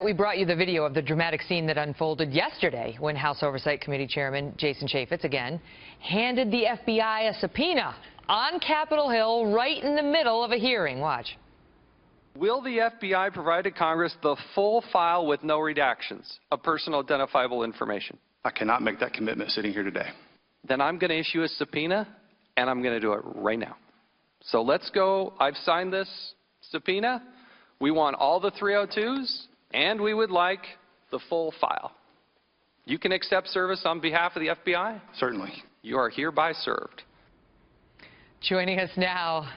We brought you the video of the dramatic scene that unfolded yesterday when House Oversight Committee Chairman Jason Chaffetz, again, handed the FBI a subpoena on Capitol Hill right in the middle of a hearing. Watch. Will the FBI provide to Congress the full file with no redactions of personal identifiable information? I cannot make that commitment sitting here today. Then I'm going to issue a subpoena, and I'm going to do it right now. So let's go. I've signed this subpoena. We want all the 302s. And we would like the full file. You can accept service on behalf of the FBI? Certainly. You are hereby served. Joining us now,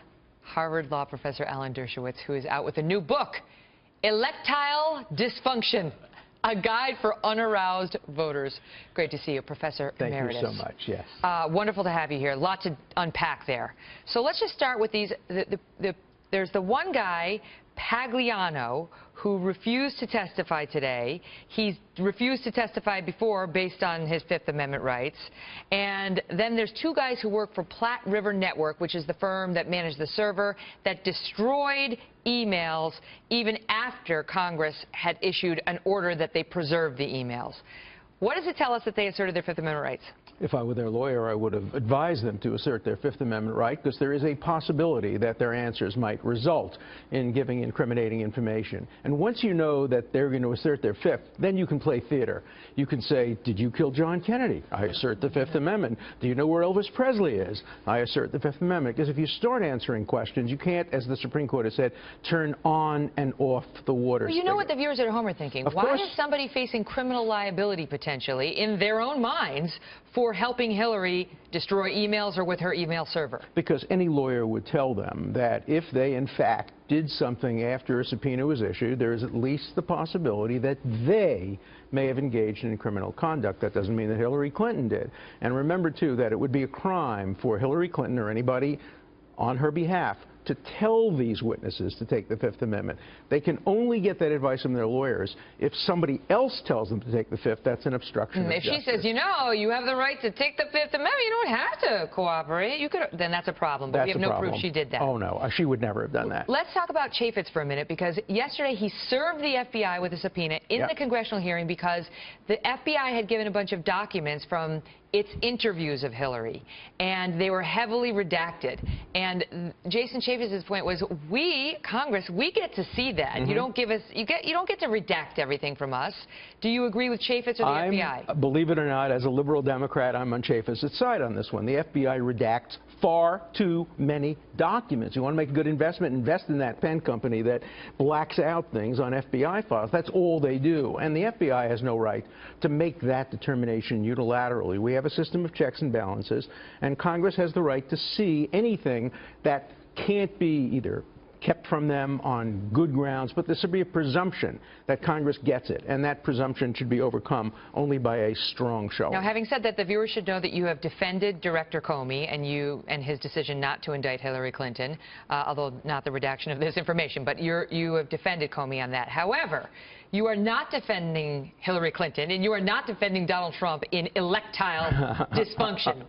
Harvard Law Professor Alan Dershowitz, who is out with a new book, Electile Dysfunction, a guide for unaroused voters. Great to see you, Professor Emeritus. Thank you so much, yes. Wonderful to have you here. A lot to unpack there. So let's just start with these. There's the one guy, Pagliano, who refused to testify today. He's refused to testify before based on his Fifth Amendment rights. And then there's two guys who work for Platte River Network, which is the firm that managed the server that destroyed emails even after Congress had issued an order that they preserve the emails. What does it tell us that they asserted their Fifth Amendment rights? If I were their lawyer, I would have advised them to assert their Fifth Amendment right, because there is a possibility that their answers might result in giving incriminating information. And once you know that they're going to assert their Fifth, then you can play theater. You can say, did you kill John Kennedy? I assert the Fifth Amendment. Do you know where Elvis Presley is? I assert the Fifth Amendment. Because if you start answering questions, you can't, as the Supreme Court has said, turn on and off the water Well, you know what the viewers at home are thinking. Why is somebody facing criminal liability potentially in their own minds for helping Hillary destroy emails or with her email server? Because any lawyer would tell them that if they, in fact, did something after a subpoena was issued, there is at least the possibility that they may have engaged in criminal conduct. That doesn't mean that Hillary Clinton did. And remember, too, that it would be a crime for Hillary Clinton or anybody on her behalf to tell these witnesses to take the Fifth Amendment. They can only get that advice from their lawyers. If somebody else tells them to take the Fifth, that's an obstruction of justice. If she says, you know, you have the right to take the Fifth Amendment, you don't have to cooperate, you could, then that's a problem. But we have no proof she did that. Oh, no, she would never have done that. Let's talk about Chaffetz for a minute, because yesterday he served the FBI with a subpoena in the congressional hearing because the FBI had given a bunch of documents from its interviews of Hillary, and they were heavily redacted. And Jason Chaffetz's point was, we, Congress, we get to see that. You don't give us, you don't get to redact everything from us. Do you agree with Chaffetz or the FBI? Believe it or not, as a liberal Democrat, I'm on Chaffetz's side on this one. The FBI redacts far too many documents. You want to make a good investment, invest in that pen company that blacks out things on FBI files. That's all they do. And the FBI has no right to make that determination unilaterally. We have a system of checks and balances, and Congress has the right to see anything that can't be either kept from them on good grounds, but there should be a presumption that Congress gets it, and that presumption should be overcome only by a strong showing. Now, having said that, the viewers should know that you have defended Director Comey and his decision not to indict Hillary Clinton, although not the redaction of this information, but you have defended Comey on that. However, you are not defending Hillary Clinton, and you are not defending Donald Trump in Electile Dysfunction.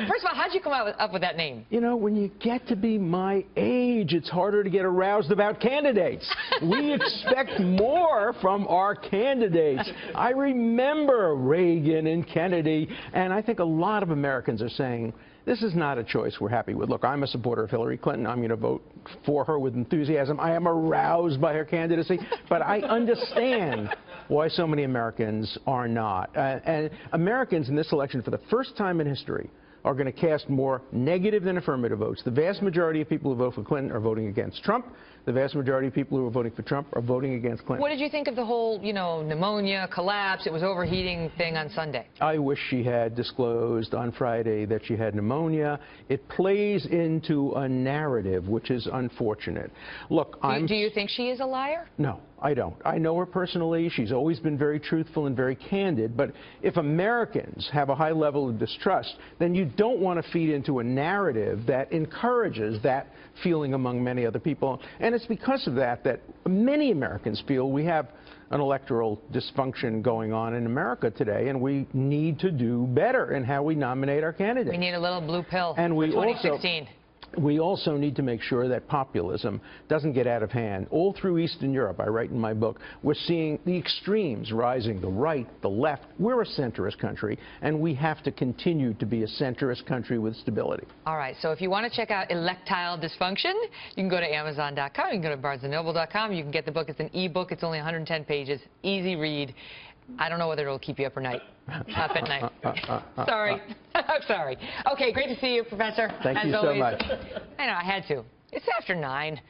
First of all, how did you come up with that name? You know, when you get to be my age, it's harder to get aroused about candidates. We expect more from our candidates. I remember Reagan and Kennedy, and I think a lot of Americans are saying, this is not a choice we're happy with. Look, I'm a supporter of Hillary Clinton. I'm going to vote for her with enthusiasm. I am aroused by her candidacy, but I understand why so many Americans are not. And Americans in this election, for the first time in history, are going to cast more negative than affirmative votes. The vast majority of people who vote for Clinton are voting against Trump. The vast majority of people who are voting for Trump are voting against Clinton. What did you think of the whole, you know, pneumonia, collapse, it was overheating thing on Sunday? I wish she had disclosed on Friday that she had pneumonia. It plays into a narrative, which is unfortunate. Look, Do you think she is a liar? No, I don't. I know her personally. She's always been very truthful and very candid. But if Americans have a high level of distrust, then you don't want to feed into a narrative that encourages that feeling among many other people. And it's because of that that many Americans feel we have an electoral dysfunction going on in America today, and we need to do better in how we nominate our candidates. We need a little blue pill and for 2016. We also need to make sure that populism doesn't get out of hand. All through Eastern Europe, I write in my book, we're seeing the extremes rising, the right, the left. We're a centrist country, and we have to continue to be a centrist country with stability. All right, so if you want to check out Electile Dysfunction, you can go to Amazon.com, you can go to BarnesandNoble.com, you can get the book. It's an e-book, it's only 110 pages, easy read. I don't know whether it'll keep you up at night. Up at night. Sorry. I'm sorry. Okay, great to see you, Professor. Thank you so much. I know, I had to. It's after 9.